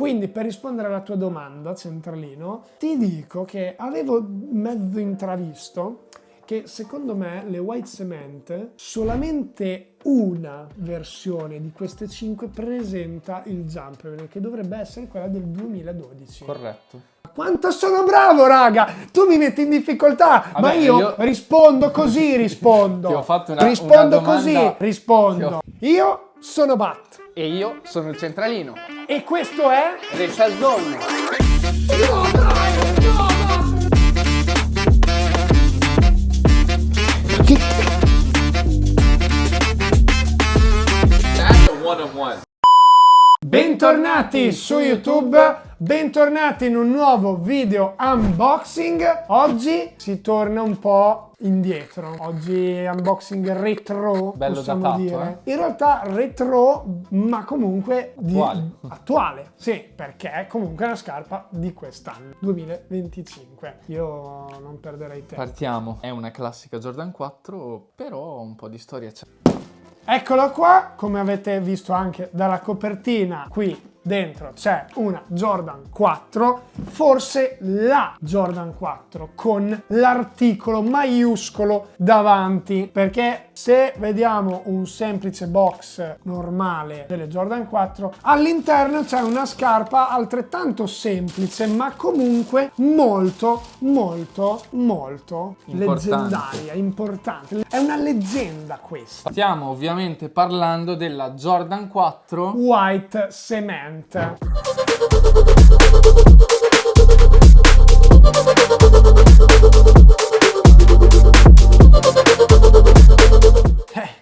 Quindi per rispondere alla tua domanda, centralino, ti dico che avevo mezzo intravisto che secondo me le White Cement, solamente una versione di queste 5 presenta il Jumpman, che dovrebbe essere quella del 2012. Corretto. Quanto sono bravo, raga! Tu mi metti in difficoltà, Vabbè, ma io rispondo così, rispondo. Ti ho fatto una rispondo domanda. così, rispondo. Io sono Bat. E io sono il centralino. E questo è... Resta al zone. Bentornati su YouTube, bentornati in un nuovo video unboxing. Oggi si torna un po' indietro. Oggi unboxing retro, bello possiamo datato, dire. In realtà retro, ma comunque attuale. Sì, perché comunque è una scarpa di quest'anno, 2025. Io non perderei tempo. Partiamo. È una classica Jordan 4, però un po' di storia c'è. Eccolo qua, come avete visto anche dalla copertina, qui dentro c'è una Jordan 4, forse la Jordan 4 con l'articolo maiuscolo davanti, perché se vediamo un semplice box normale delle Jordan 4, all'interno c'è una scarpa altrettanto semplice, ma comunque molto leggendaria, importante. È una leggenda questa. Stiamo ovviamente parlando della Jordan 4 White Cement.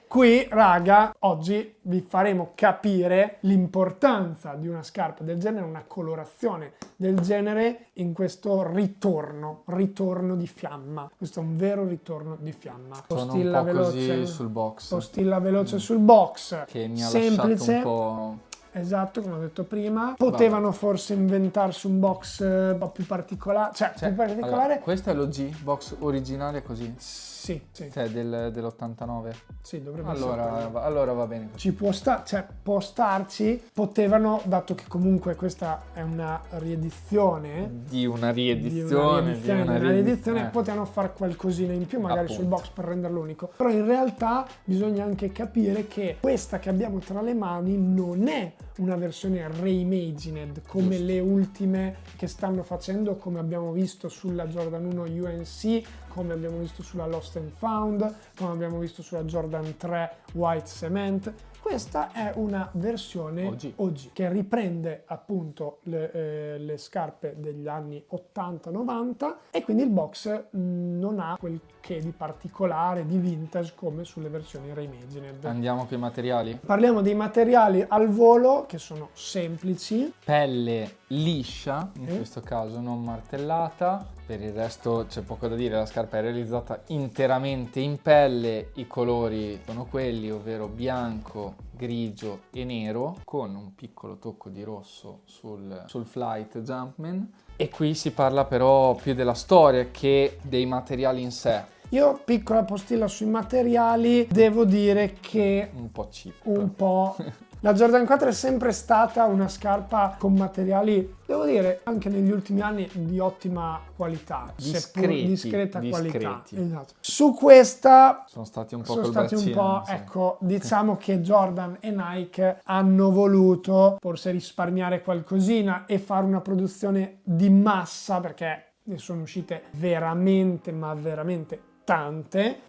Qui, raga, oggi vi faremo capire l'importanza di una scarpa del genere, una colorazione del genere in questo ritorno di fiamma. Questo è un vero ritorno di fiamma. Postilla veloce così sul box. Postilla veloce sul box. Che mi ha semplice, lasciato un po'... Esatto, come ho detto prima. Potevano forse inventarsi un box un po' più particolare. Più particolare. Allora, questo è l'OG, box originale così? Sì. Cioè dell'89? Sì, dovrebbe essere. Allora va bene. Ci può starci. Potevano, dato che comunque questa è una riedizione. Di una riedizione. Potevano fare qualcosina in più, magari appunto, sul box per renderlo unico. Però in realtà bisogna anche capire che questa che abbiamo tra le mani non è una versione reimagined come le ultime che stanno facendo, come abbiamo visto sulla Jordan 1 UNC, come abbiamo visto sulla Lost and Found, come abbiamo visto sulla Jordan 3 White Cement. Questa è una versione OG che riprende appunto le scarpe degli anni 80-90 e quindi il box non ha quel che di particolare, di vintage come sulle versioni reimagined. Andiamo con i materiali? Parliamo dei materiali al volo che sono semplici. Pelle liscia, in questo caso non martellata. Per il resto c'è poco da dire, la scarpa è realizzata interamente in pelle, i colori sono quelli, ovvero bianco, grigio e nero, con un piccolo tocco di rosso sul Flight Jumpman. E qui si parla però più della storia che dei materiali in sé. Io, piccola postilla sui materiali, devo dire che un po' cheap. Un po'. La Jordan 4 è sempre stata una scarpa con materiali, devo dire, anche negli ultimi anni di ottima qualità, discreta qualità. Esatto. Su questa sono stati un po' col braccino, sì. Ecco, diciamo che Jordan e Nike hanno voluto forse risparmiare qualcosina e fare una produzione di massa, perché ne sono uscite veramente, ma veramente tante,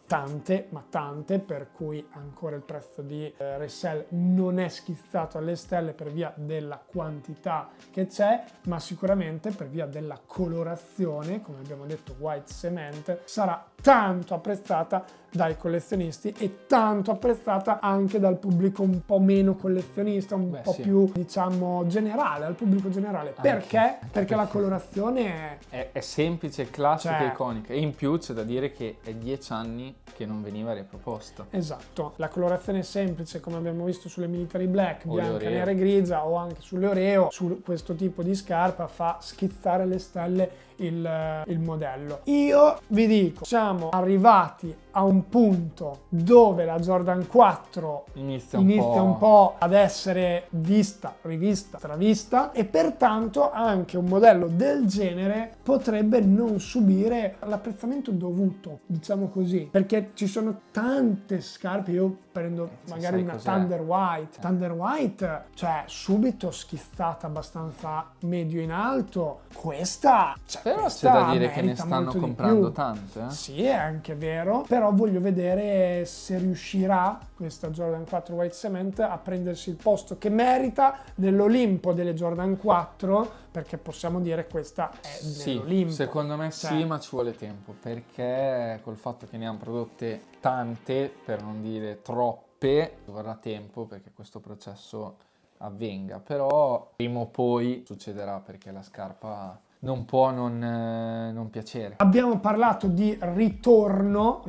per cui ancora il prezzo di resell non è schizzato alle stelle per via della quantità che c'è, ma sicuramente per via della colorazione, come abbiamo detto White Cement, sarà tanto apprezzata dai collezionisti e tanto apprezzata anche dal pubblico un po' meno collezionista, un po' più, diciamo, generale, al pubblico generale. Perché? Perché la colorazione è semplice, classica e iconica. E in più c'è da dire che è 10 anni che non veniva riproposta. Esatto, la colorazione è semplice, come abbiamo visto sulle Military Black, bianca, nera e grigia, o anche sulle Oreo. Su questo tipo di scarpa fa schizzare alle stelle il modello. Io vi dico, siamo siamo arrivati a un punto dove la Jordan 4 inizia un po' ad essere vista, rivista, stravista, e pertanto anche un modello del genere potrebbe non subire l'apprezzamento dovuto, diciamo così, perché ci sono tante scarpe. Io prendo magari una Thunder White, cioè subito schizzata abbastanza medio in alto. Questa però c'è da dire che ne stanno comprando tante. Sì, è anche vero, però voglio vedere se riuscirà questa Jordan 4 White Cement a prendersi il posto che merita nell'Olimpo delle Jordan 4, perché possiamo dire questa è nell'Olimpo. Secondo me sì, ma ci vuole tempo, perché col fatto che ne hanno prodotte tante, per non dire troppe, vorrà tempo perché questo processo avvenga, però prima o poi succederà, perché la scarpa non può non piacere. Abbiamo parlato di ritorno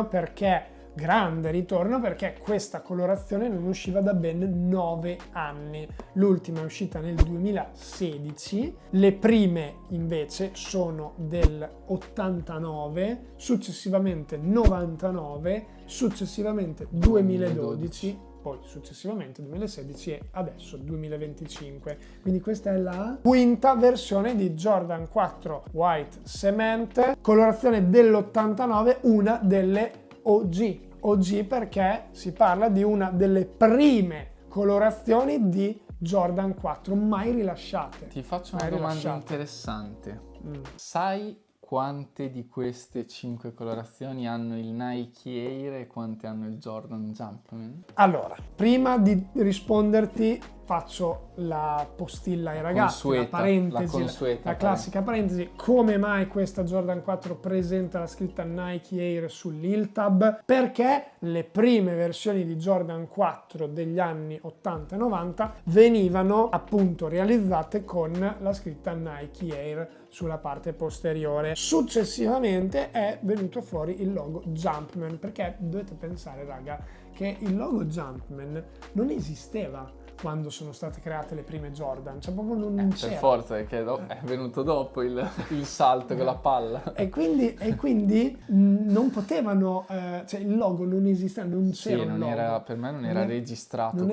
perché grande ritorno, perché questa colorazione non usciva da ben 9 anni. L'ultima è uscita nel 2016, le prime invece sono del 89, successivamente 99, successivamente 2012, poi successivamente 2016 e adesso 2025. Quindi questa è la quinta versione di Jordan 4 White Cement, colorazione dell'89, una delle OG perché si parla di una delle prime colorazioni di Jordan 4 mai rilasciate. Ti faccio una domanda interessante. Sai quante di queste 5 colorazioni hanno il Nike Air e quante hanno il Jordan Jumpman? Allora, prima di risponderti faccio la postilla ai ragazzi, la parentesi, la classica parentesi. Come mai questa Jordan 4 presenta la scritta Nike Air sull'heel tab? Perché le prime versioni di Jordan 4 degli anni 80 e 90 venivano appunto realizzate con la scritta Nike Air sulla parte posteriore. Successivamente è venuto fuori il logo Jumpman, perché dovete pensare, raga, che il logo Jumpman non esisteva quando sono state create le prime Jordan, cioè proprio non c'era. Per forza, perché è venuto dopo il salto con la palla. E quindi non potevano, cioè il logo non esisteva, non c'era un logo. Per me non era registrato. Non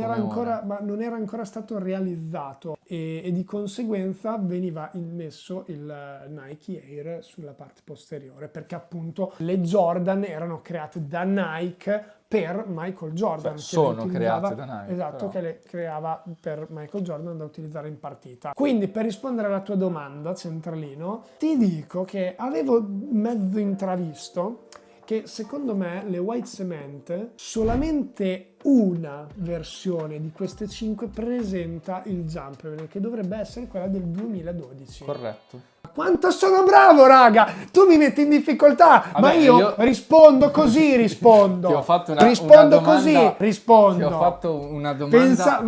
era ancora stato realizzato e di conseguenza veniva immesso il Nike Air sulla parte posteriore, perché appunto le Jordan erano create da Nike per Michael Jordan, cioè, sono create da Nike. Esatto, però. Che le creava per Michael Jordan da utilizzare in partita. Quindi, per rispondere alla tua domanda, centralino, ti dico che avevo mezzo intravisto che secondo me le White Cement, solamente una versione di queste 5 presenta il Jumpman, che dovrebbe essere quella del 2012. Corretto. Quanto sono bravo, raga! Tu mi metti in difficoltà, vabbè, ma io rispondo così, rispondo. Ti ho fatto rispondo una domanda, così, rispondo. Ti ho fatto una domanda.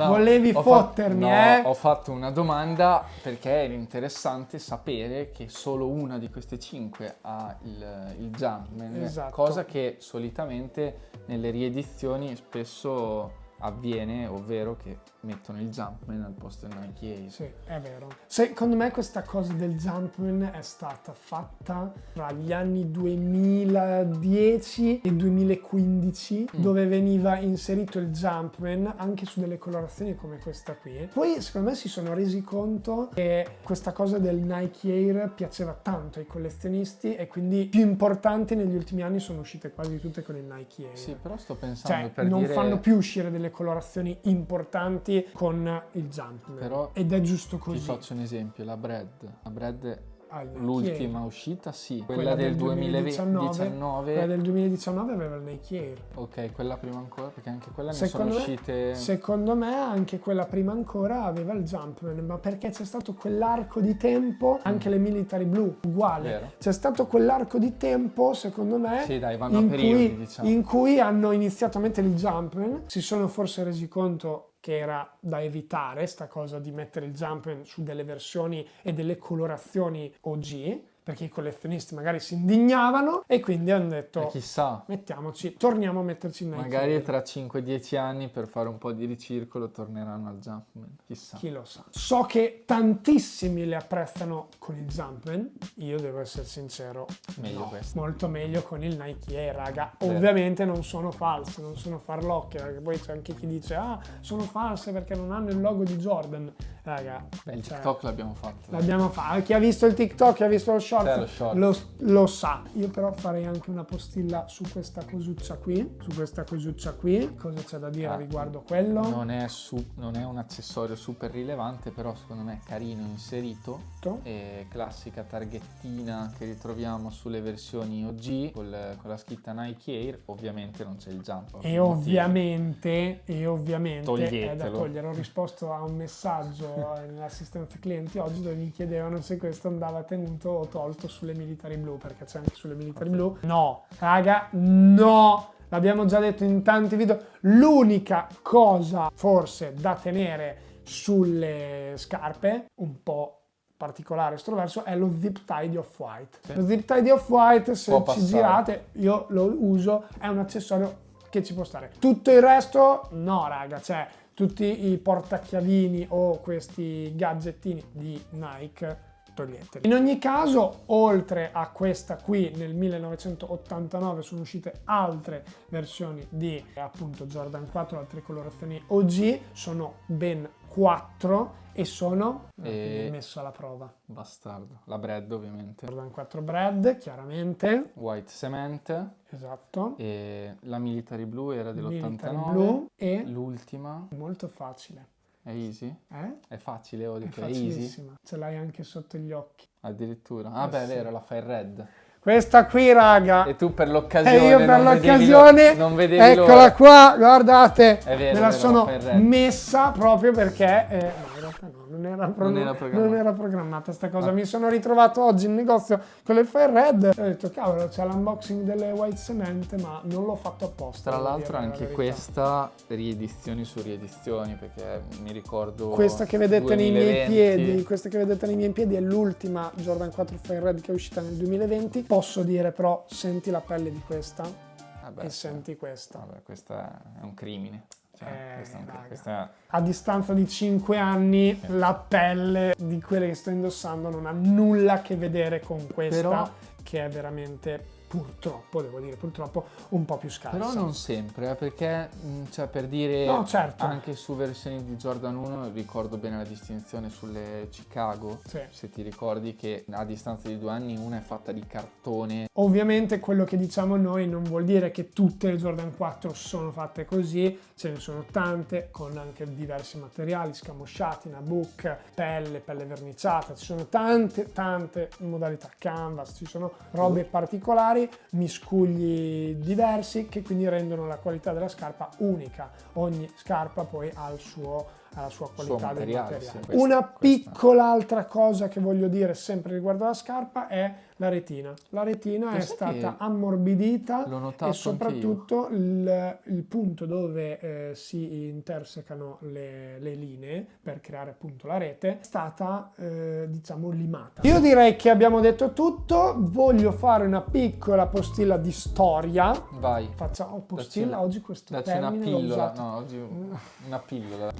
Volevi fottermi, Ho fatto una domanda perché era interessante sapere che solo una di queste 5 ha il Jumpman, esatto. Cosa che solitamente nelle riedizioni spesso avviene, ovvero che mettono il Jumpman al posto del Nike Air. Sì, è vero. Secondo me questa cosa del Jumpman è stata fatta tra gli anni 2010 e 2015, dove veniva inserito il Jumpman anche su delle colorazioni come questa qui. Poi secondo me si sono resi conto che questa cosa del Nike Air piaceva tanto ai collezionisti e quindi più importanti negli ultimi anni sono uscite quasi tutte con il Nike Air. Sì, però sto pensando, cioè, non fanno più uscire delle colorazioni importanti con il Jumpman, però ed è giusto così. Ti faccio un esempio, la Bread l'ultima uscita, sì, quella del 2019. Quella del 2019 aveva il Nike Air. Ok, quella prima ancora, perché anche quella ne sono uscite. Secondo me anche quella prima ancora aveva il Jumpman, ma perché c'è stato quell'arco di tempo, anche le Military Blue, uguale. Vero. C'è stato quell'arco di tempo, secondo me, sì, dai, vanno a periodi, diciamo, in cui hanno iniziato a mettere il Jumpman, si sono forse resi conto che era da evitare sta cosa di mettere il Jumpman su delle versioni e delle colorazioni OG, perché i collezionisti magari si indignavano e quindi hanno detto chissà, torniamo a metterci in Nike magari Air. tra 5-10 anni per fare un po' di ricircolo torneranno al Jumpman, chissà. Chi lo sa. So che tantissimi le apprezzano con il Jumpman, io devo essere sincero, Meglio questo. molto meglio con il Nike Air, raga. Vero. Ovviamente non sono false, non sono farlocche, perché poi c'è anche chi dice sono false perché non hanno il logo di Jordan. Raga, Beh, il TikTok l'abbiamo fatto. l'abbiamo fatto. Chi ha visto il TikTok, chi ha visto lo short, Lo short. lo sa. Io però farei anche una postilla su questa cosuccia qui. Cosa c'è da dire riguardo quello? Non è un accessorio super rilevante, però secondo me è carino inserito. È classica targhettina che ritroviamo sulle versioni OG con la scritta Nike Air. Ovviamente non c'è il jump. E ovviamente è da Toglietelo. togliere. Ho risposto a un messaggio nell'assistenza clienti oggi dove mi chiedevano se questo andava tenuto o tolto sulle military blu, perché c'è anche sulle military blu. No, raga, no! L'abbiamo già detto in tanti video. L'unica cosa forse da tenere sulle scarpe, un po' particolare estroverso, è lo zip tie di Off-White. Lo zip tie di Off-White, se ci girate, io lo uso, è un accessorio che ci può stare. Tutto il resto no, raga, cioè tutti i portachiavini o questi gadgettini di Nike toglieteli. In ogni caso, oltre a questa qui, nel 1989 sono uscite altre versioni di appunto Jordan 4, altre colorazioni OG, sono ben 4 e sono messo alla prova. Bastardo. La Bread ovviamente. Jordan 4 Bread, chiaramente. White Cement. Esatto. E la Military Blue era dell'89. Military Blue e l'ultima molto facile. è easy? È Facile, ho detto, È è easy? facilissima. Ce l'hai anche sotto gli occhi. Addirittura. Ah beh, è sì. vero, la fai red. Questa qui, raga. E tu per l'occasione E io per non l'occasione, non vedevi eccola l'ora. qua, guardate, È vero, me la è vero, sono la fai red. messa proprio perché, no, in realtà no, non era programmata sta cosa. Mi sono ritrovato oggi in negozio con le Fire Red e ho detto, cavolo, c'è l'unboxing delle White Cement, ma non l'ho fatto apposta. Tra devo l'altro dire la anche verità. questa riedizioni su riedizioni, perché mi ricordo Questa che vedete nei miei 2020. piedi, è l'ultima Jordan 4 Fire Red che è uscita nel 2020. Posso dire però, senti la pelle di questa e senti questa. Vabbè, questa è un crimine. Cioè, raga. questa A distanza di 5 anni la pelle di quelle che sto indossando non ha nulla a che vedere con questa, Però, che è veramente, purtroppo, devo dire, un po' più scarsa. però non sempre, perché cioè, per dire, No, certo. anche su versioni di Jordan 1 ricordo bene la distinzione sulle Chicago, Sì. se ti ricordi che a distanza di 2 anni una è fatta di cartone. Ovviamente quello che diciamo noi non vuol dire che tutte le Jordan 4 sono fatte così, ce ne sono tante con anche diversi materiali, scamosciati, nabook, pelle verniciata, ci sono tante modalità, canvas, ci sono robe particolari, miscugli diversi che quindi rendono la qualità della scarpa unica. Ogni scarpa poi ha la sua qualità del materiale. Sì, Una piccola altra cosa che voglio dire sempre riguardo alla scarpa è la retina. La retina è stata ammorbidita l'ho notato e soprattutto il punto dove si intersecano le linee per creare appunto la rete è stata diciamo limata. Io direi che abbiamo detto tutto, voglio fare una piccola postilla di storia. Vai. Facciamo postilla, oggi questo Dacci termine una l'ho pillola, usato. no, oggi una pillola.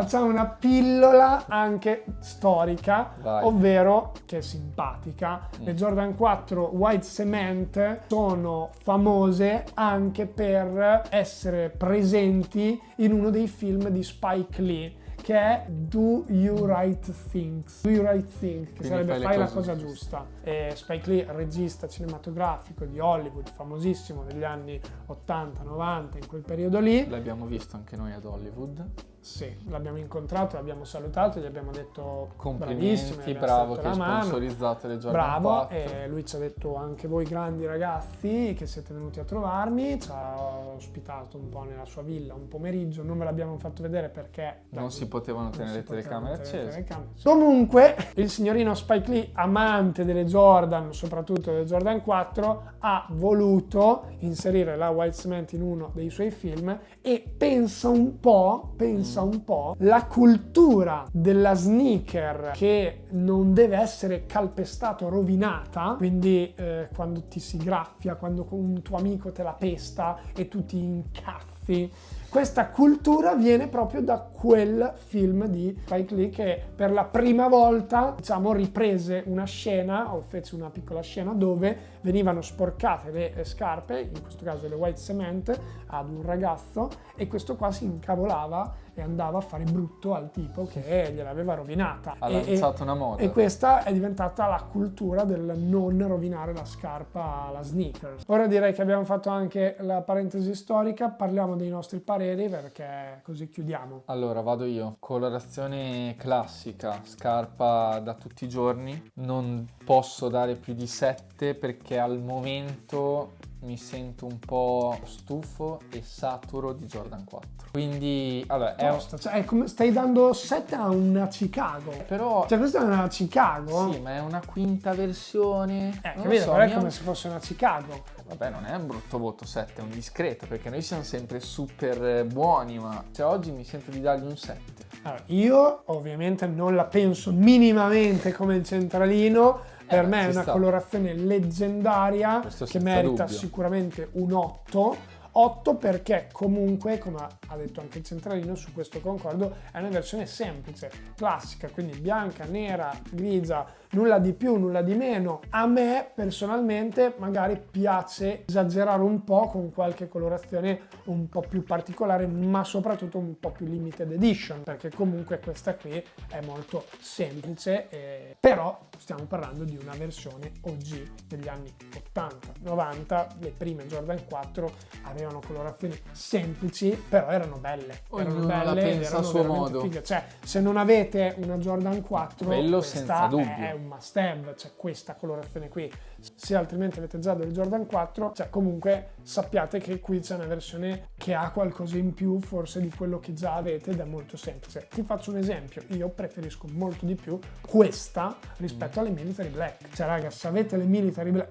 Facciamo una pillola anche storica, Vai. ovvero, che è simpatica, le Jordan 4 White Cement sono famose anche per essere presenti in uno dei film di Spike Lee, che è Do You Right Things, che Quindi sarebbe fai fai le la cose cosa giuste. giusta. E Spike Lee, regista cinematografico di Hollywood, famosissimo degli anni 80-90, in quel periodo lì. L'abbiamo visto anche noi ad Hollywood. Sì, l'abbiamo incontrato, l'abbiamo salutato, gli abbiamo detto Complimenti, bravissimo, bravo che la hai mano. sponsorizzato le Jordan Bravo, 4. e lui ci ha detto anche voi grandi ragazzi che siete venuti a trovarmi, ci ha ospitato un po' nella sua villa un pomeriggio, non ve l'abbiamo fatto vedere perché Non si potevano tenere le telecamere accese. Comunque il signorino Spike Lee, amante delle Jordan, soprattutto delle Jordan 4, ha voluto inserire la White Cement in uno dei suoi film e pensa un po' pensa un po', la cultura della sneaker che non deve essere calpestata o rovinata, quindi quando ti si graffia, quando un tuo amico te la pesta e tu ti incazzi, questa cultura viene proprio da quel film di Spike Lee che per la prima volta, diciamo, riprese una scena, o fece una piccola scena dove venivano sporcate le scarpe, in questo caso le white cement, ad un ragazzo, e questo qua si incavolava e andava a fare brutto al tipo che gliel'aveva rovinata. Ha lanciato una moda. E questa è diventata la cultura del non rovinare la scarpa alla sneakers. Ora direi che abbiamo fatto anche la parentesi storica, parliamo dei nostri pareri perché così chiudiamo. Allora vado io. Colorazione classica, scarpa da tutti i giorni. Non posso dare più di 7 perché al momento mi sento un po' stufo e saturo di Jordan 4. Quindi, allora, Cioè, come stai dando 7 a una Chicago. Però... Cioè, questa è una Chicago? Sì, ma è una quinta versione. Non capito? lo so, Non è come se fosse una Chicago. Vabbè, non è un brutto voto 7, è un discreto, perché noi siamo sempre super buoni, ma cioè, oggi mi sento di dargli un 7. Allora, io ovviamente non la penso minimamente come il centralino. Per me è una colorazione leggendaria che merita sicuramente un 8. 8 perché comunque, come ha detto anche il centralino, su questo concordo, è una versione semplice, classica, quindi bianca, nera, grigia, nulla di più, nulla di meno. A me personalmente magari piace esagerare un po' con qualche colorazione un po' più particolare, ma soprattutto un po' più limited edition, perché comunque questa qui è molto semplice, però stiamo parlando di una versione OG degli anni 80, 90, le prime Jordan 4 avevano colorazioni semplici, però erano belle. Ognuno la pensa a suo modo. Fighe. Cioè, se non avete una Jordan 4, quello questa senza dubbio è un must have, cioè questa colorazione qui. Se altrimenti avete già delle Jordan 4, cioè comunque sappiate che qui c'è una versione che ha qualcosa in più forse di quello che già avete ed è molto semplice. Ti faccio un esempio, io preferisco molto di più questa rispetto alle Military Black. Cioè raga, se avete le Military Black...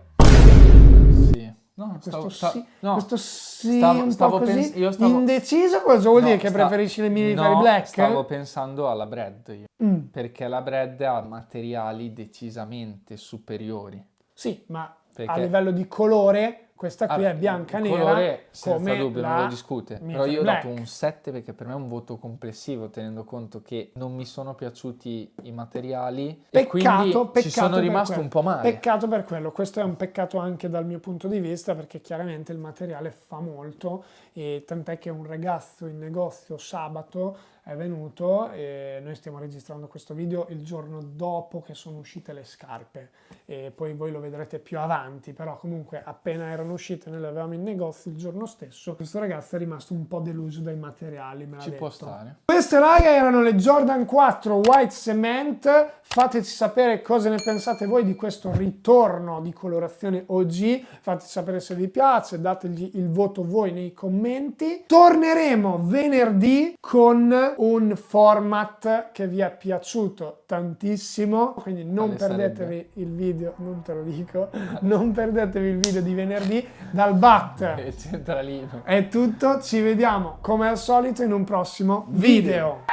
Sì. No, questo sì, un po' così indeciso, cosa vuol dire che preferisci le Military Black? Stavo pensando alla Brad io, perché la Brad ha materiali decisamente superiori. Sì, ma a livello di colore questa qui è bianca nera, colore senza come dubbio, non lo discute. Però io ho Black. dato un 7 perché per me è un voto complessivo, tenendo conto che non mi sono piaciuti i materiali e quindi ci sono rimasto un po' male. Peccato per quello, questo è un peccato anche dal mio punto di vista perché chiaramente il materiale fa molto, e tant'è che un ragazzo in negozio sabato è venuto e noi stiamo registrando questo video il giorno dopo che sono uscite le scarpe e poi voi lo vedrete più avanti, però comunque appena erano uscite noi le avevamo in negozio il giorno stesso. Questo ragazzo è rimasto un po' deluso dai materiali, me l'ha detto. Può stare. Queste raga erano le Jordan 4 White Cement. Fateci sapere cosa ne pensate voi di questo ritorno di colorazione OG, fateci sapere se vi piace, dategli il voto voi nei commenti. Torneremo venerdì con un format che vi è piaciuto tantissimo, quindi non perdetevi il video, non te lo dico, non perdetevi il video di venerdì dal BAT. Centralino. È tutto, ci vediamo come al solito in un prossimo video.